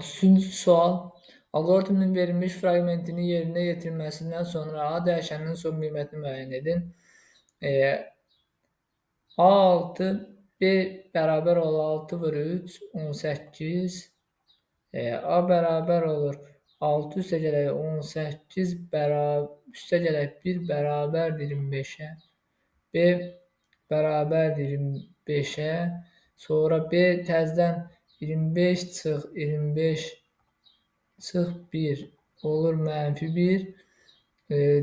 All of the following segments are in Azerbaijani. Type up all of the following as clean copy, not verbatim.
Üçüncü sual. Algoritmin verilmiş fragmentini yerine getirilmesinden sonra A dəyişəninin son qiymətini müəyyən edin. A6 B bərabər olur 6 bölü 3 18. A bərabər olur 6 üstəgələk 18 üstəgələk 1 bərabərdir 25-ə. B bərabərdir 25-ə. Sonra B təzədən 25 çıx 25 çıx 1 olur -1.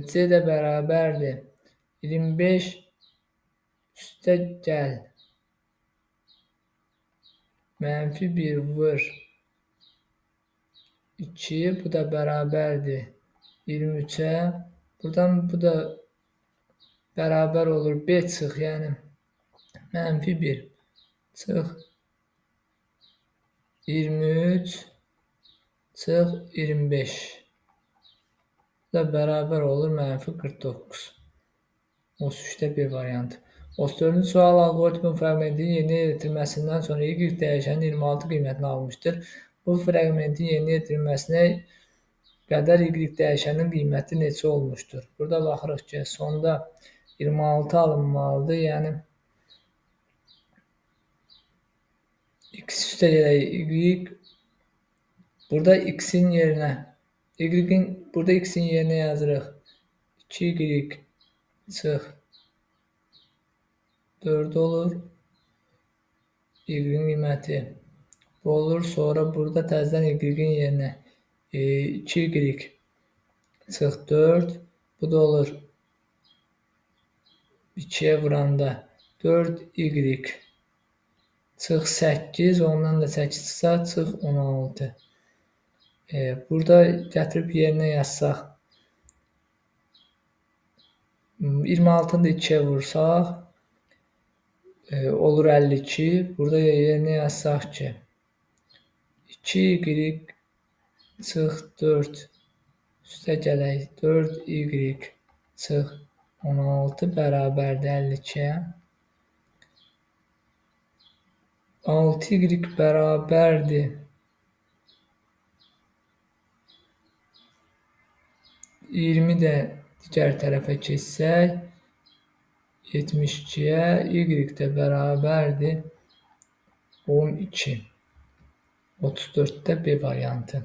C də bərabərdir 25 üstəgəl -1 vur 2. Bu da bərabərdir 23-ə. Buradan bu da bərabər olur B çıx, yəni -1 çıx 23 çıx 25. Bu da bərabər olur -49. 33-də B variantı. 34-cü sual. Algoritmin fragmentinin yerinə yetirilməsindən sonra Y dəyişənin 26 qiymətini almışdır. Bu fragmentin yerinə yetirilməsinə qədər Y dəyişənin qiyməti neçə olmuşdur? Burada baxırıq ki, sonda 26 alınmalıdır. Yəni x üstəgələk y. Burada x-in yerinə burada x-in yerinə yazırıq 2y çıx 4 olur. Y-in qiyməti bu olur. Sonra burada təzədən y-in yerinə 2y çıx 4. Bu da olur 2-yə vuranda 4y çıx 8. Ondan da 8 çıxsa çıx 16. Burada gətirib yerinə yazsaq 26-nı da 2-yə vursaq olur 52. Burada yerinə yazsaq ki 2y çıx 4 üstəgələk 4y çıx 16 bərabərdir 52-yə. 6y bərabərdir 20 də digər tərəfə keçsək 72-yə, y də bərabərdir 12. 34-də B variantı.